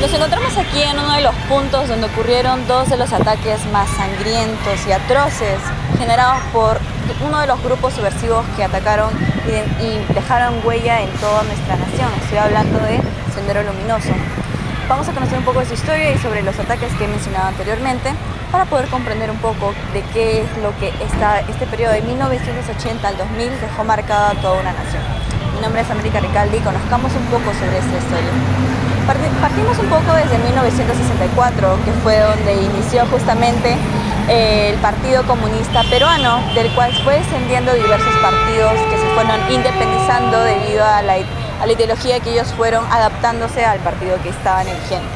Nos encontramos aquí en uno de los puntos donde ocurrieron dos de los ataques más sangrientos y atroces generados por uno de los grupos subversivos que atacaron y dejaron huella en toda nuestra nación. Estoy hablando de Sendero Luminoso. Vamos a conocer un poco de su historia y sobre los ataques que he mencionado anteriormente para poder comprender un poco de qué es lo que este periodo de 1980 al 2000 dejó marcada a toda una nación. Mi nombre es América Ricaldi y conozcamos un poco sobre esta historia. Partimos un poco desde 1964, que fue donde inició justamente el Partido Comunista Peruano, del cual fue descendiendo diversos partidos que se fueron independizando debido a la ideología que ellos fueron adaptándose al partido que estaban eligiendo.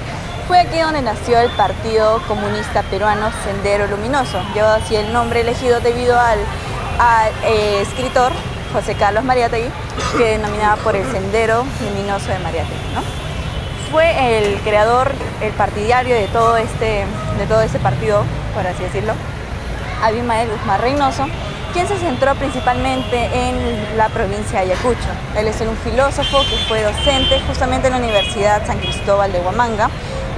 Fue aquí donde nació el Partido Comunista Peruano Sendero Luminoso, llevado así el nombre elegido debido al escritor José Carlos Mariátegui, que denominaba por el Sendero Luminoso de Mariátegui, ¿no? Fue el creador, el partidario de todo este partido, por así decirlo, Abimael Guzmán Reynoso, quien se centró principalmente en la provincia de Ayacucho. Él es un filósofo que fue docente justamente en la Universidad San Cristóbal de Huamanga,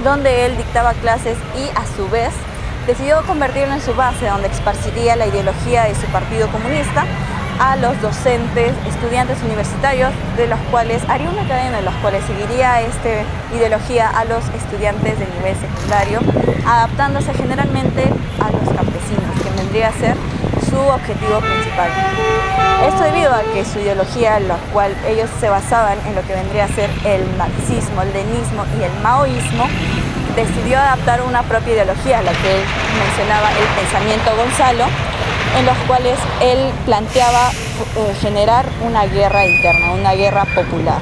donde él dictaba clases y a su vez decidió convertirlo en su base, donde esparciría la ideología de su partido comunista a los docentes, estudiantes universitarios, de los cuales haría una cadena de los cuales seguiría esta ideología a los estudiantes de nivel secundario, adaptándose generalmente a los campesinos, que vendría a ser su objetivo principal. Esto debido a que su ideología, en la cual ellos se basaban en lo que vendría a ser el marxismo, el leninismo y el maoísmo, decidió adaptar una propia ideología, la que él mencionaba el pensamiento Gonzalo, en los cuales él planteaba generar una guerra interna, una guerra popular.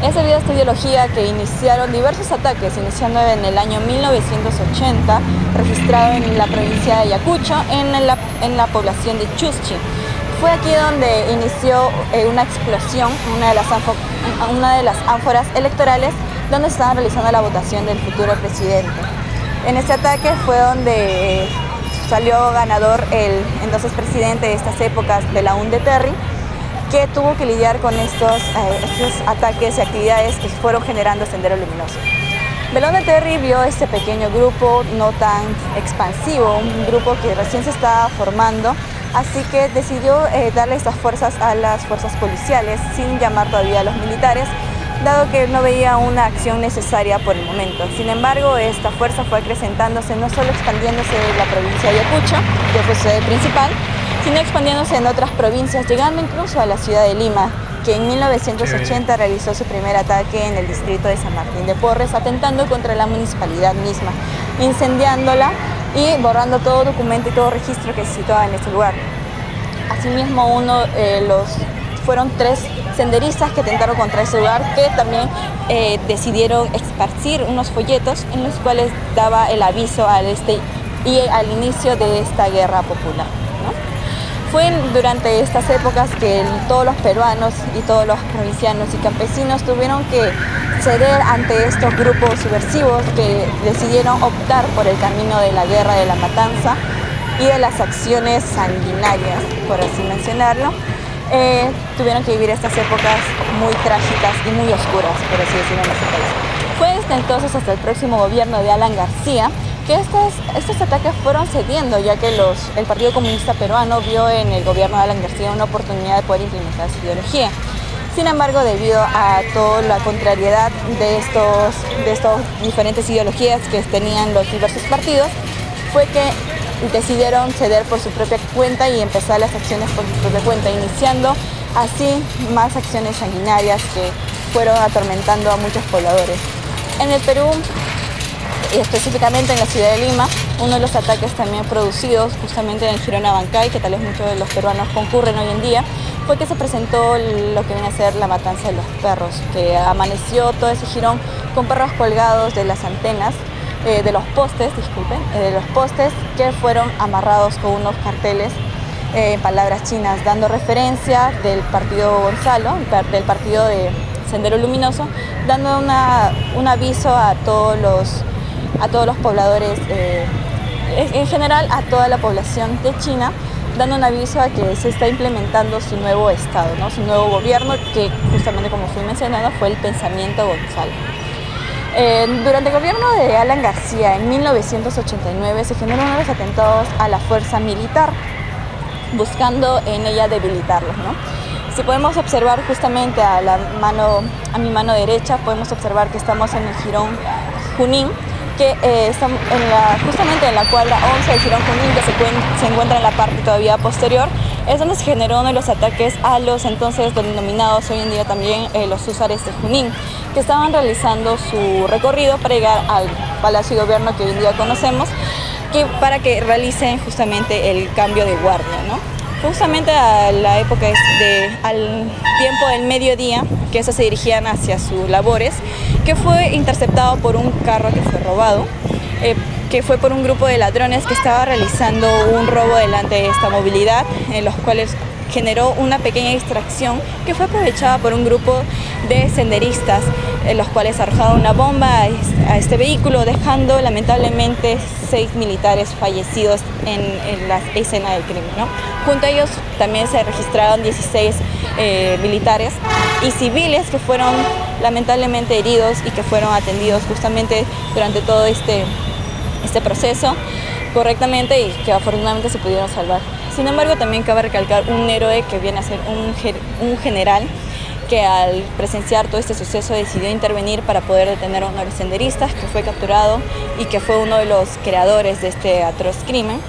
Es debido a esta ideología que iniciaron diversos ataques, iniciando en el año 1980, registrado en la provincia de Ayacucho, en la población de Chuschi. Fue aquí donde inició una explosión, una de las ánforas electorales, donde estaban realizando la votación del futuro presidente. En este ataque fue donde salió ganador el entonces presidente de estas épocas, Belaúnde Terry, que tuvo que lidiar con estos ataques y actividades que fueron generando Sendero Luminoso. Belaúnde Terry vio este pequeño grupo no tan expansivo, un grupo que recién se estaba formando, así que decidió darle estas fuerzas a las fuerzas policiales sin llamar todavía a los militares, dado que no veía una acción necesaria por el momento. Sin embargo, esta fuerza fue acrecentándose, no solo expandiéndose en la provincia de Ayacucho, que fue su sede principal, sino expandiéndose en otras provincias, llegando incluso a la ciudad de Lima, que en 1980 realizó su primer ataque en el distrito de San Martín de Porres, atentando contra la municipalidad misma, incendiándola y borrando todo documento y todo registro que se situaba en este lugar. Asimismo, fueron 3 senderistas que atentaron contra ese lugar, que también decidieron esparcir unos folletos en los cuales daba el aviso al inicio de esta guerra popular, ¿no? Fue durante estas épocas que todos los peruanos y todos los provincianos y campesinos tuvieron que ceder ante estos grupos subversivos que decidieron optar por el camino de la guerra, de la matanza y de las acciones sanguinarias, por así mencionarlo. Tuvieron que vivir estas épocas muy trágicas y muy oscuras, por así decirlo, en nuestro país. Fue desde entonces hasta el próximo gobierno de Alan García que estos ataques fueron cediendo, ya que el Partido Comunista Peruano vio en el gobierno de Alan García una oportunidad de poder implementar su ideología. Sin embargo, debido a toda la contrariedad de estos diferentes ideologías que tenían los diversos partidos, fue que decidieron ceder por su propia cuenta y empezar las acciones por su propia cuenta, iniciando así más acciones sanguinarias que fueron atormentando a muchos pobladores. En el Perú, y específicamente en la ciudad de Lima, uno de los ataques también producidos justamente en el Jirón Abancay, que tal vez muchos de los peruanos concurren hoy en día, fue que se presentó lo que viene a ser la matanza de los perros, que amaneció todo ese jirón con perros colgados de las antenas, de los postes que fueron amarrados con unos carteles en palabras chinas, dando referencia del partido Gonzalo, del partido de Sendero Luminoso, dando un aviso a todos los pobladores, en general a toda la población de China, dando un aviso a que se está implementando su nuevo estado, ¿no? Su nuevo gobierno, que justamente como fui mencionando fue el pensamiento Gonzalo. Durante el gobierno de Alan García en 1989 se generaron unos atentados a la fuerza militar, buscando en ella debilitarlos, ¿no? Si podemos observar justamente a mi mano derecha, podemos observar que estamos en el Jirón Junín, que estamos justamente en la cuadra 11 del Jirón Junín, que se encuentra en la parte todavía posterior, es donde se generó uno de los ataques a los entonces denominados hoy en día también los húsares de Junín, que estaban realizando su recorrido para llegar al Palacio de Gobierno que hoy en día conocemos, para que realicen justamente el cambio de guardia, ¿no? Justamente a la época al tiempo del mediodía, que esos se dirigían hacia sus labores, que fue interceptado por un carro que fue robado, que fue por un grupo de ladrones que estaba realizando un robo delante de esta movilidad, en los cuales generó una pequeña distracción que fue aprovechada por un grupo de senderistas, en los cuales arrojaron una bomba a este vehículo, dejando lamentablemente 6 militares fallecidos en la escena del crimen, ¿no? Junto a ellos también se registraron 16 militares y civiles que fueron lamentablemente heridos y que fueron atendidos justamente durante todo este proceso correctamente y que afortunadamente se pudieron salvar. Sin embargo, también cabe recalcar un héroe que viene a ser un general que al presenciar todo este suceso decidió intervenir para poder detener a uno de los senderistas, que fue capturado y que fue uno de los creadores de este atroz crimen.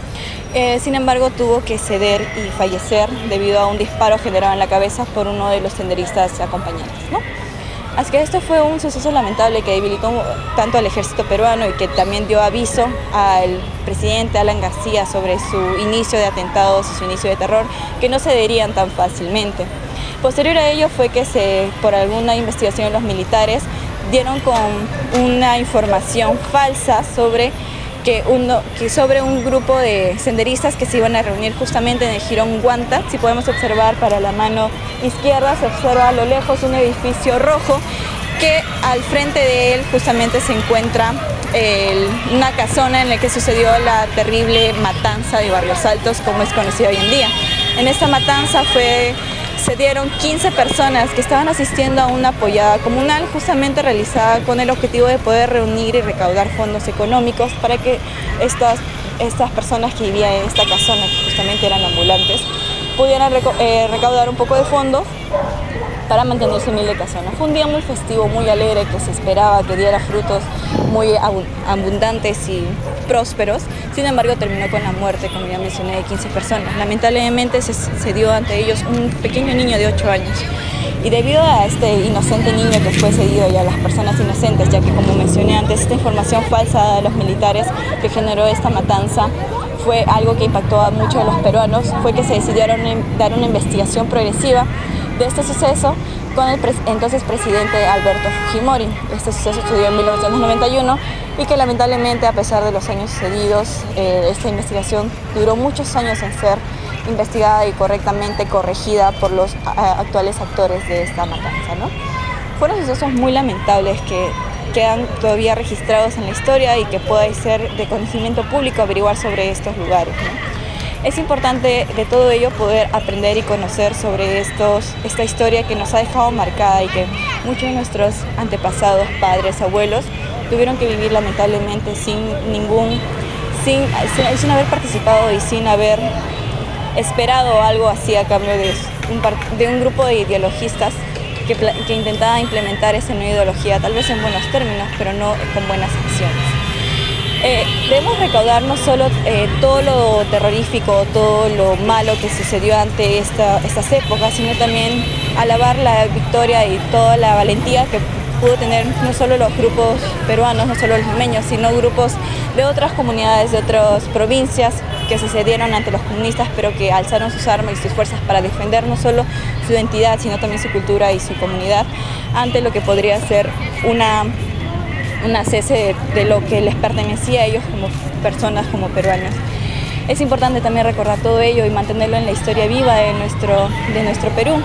Sin embargo, tuvo que ceder y fallecer debido a un disparo generado en la cabeza por uno de los senderistas acompañantes, ¿no? Así que esto fue un suceso lamentable que debilitó tanto al ejército peruano y que también dio aviso al presidente Alan García sobre su inicio de atentados y su inicio de terror, que no cederían tan fácilmente. Posterior a ello fue que por alguna investigación de los militares dieron con una información falsa sobre un grupo de senderistas que se iban a reunir justamente en el Jirón Guanta. Si podemos observar para la mano izquierda, se observa a lo lejos un edificio rojo que al frente de él justamente se encuentra una casona en la que sucedió la terrible matanza de Barrios Altos, como es conocido hoy en día. En esta matanza se dieron 15 personas que estaban asistiendo a una pollada comunal justamente realizada con el objetivo de poder reunir y recaudar fondos económicos para que estas personas que vivían en esta casona, que justamente eran ambulantes, pudieran recaudar un poco de fondos para mantener su humilde casona. Fue un día muy festivo, muy alegre, que se esperaba que diera frutos muy abundantes y prósperos. Sin embargo, terminó con la muerte, como ya mencioné, de 15 personas. Lamentablemente se dio ante ellos un pequeño niño de 8 años. Y debido a este inocente niño que fue cedido y a las personas inocentes, ya que como mencioné antes, esta información falsa de los militares que generó esta matanza fue algo que impactó a muchos de los peruanos, fue que se decidieron dar una investigación progresiva de este suceso con el entonces presidente Alberto Fujimori. Este suceso sucedió en 1991 y que lamentablemente, a pesar de los años sucedidos, esta investigación duró muchos años en ser investigada y correctamente corregida por los actuales actores de esta matanza, ¿no? Fueron sucesos muy lamentables que quedan todavía registrados en la historia y que puede ser de conocimiento público averiguar sobre estos lugares, ¿no? Es importante de todo ello poder aprender y conocer sobre esta historia que nos ha dejado marcada y que muchos de nuestros antepasados, padres, abuelos, tuvieron que vivir lamentablemente sin haber participado y sin haber esperado algo así a cambio de un grupo de ideologistas que intentaban implementar esa nueva ideología, tal vez en buenos términos, pero no con buenas acciones. Debemos recaudar no solo todo lo terrorífico, todo lo malo que sucedió ante estas épocas, sino también alabar la victoria y toda la valentía que pudo tener no solo los grupos peruanos, no solo los limeños, sino grupos de otras comunidades, de otras provincias que sucedieron ante los comunistas, pero que alzaron sus armas y sus fuerzas para defender no solo su identidad, sino también su cultura y su comunidad ante lo que podría ser una cese de lo que les pertenecía a ellos como personas, como peruanos. Es importante también recordar todo ello y mantenerlo en la historia viva de nuestro Perú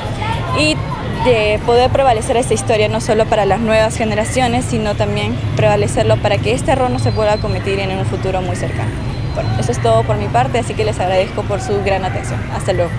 y de poder prevalecer esta historia no solo para las nuevas generaciones, sino también prevalecerlo para que este error no se pueda cometer en un futuro muy cercano. Bueno, eso es todo por mi parte, así que les agradezco por su gran atención. Hasta luego.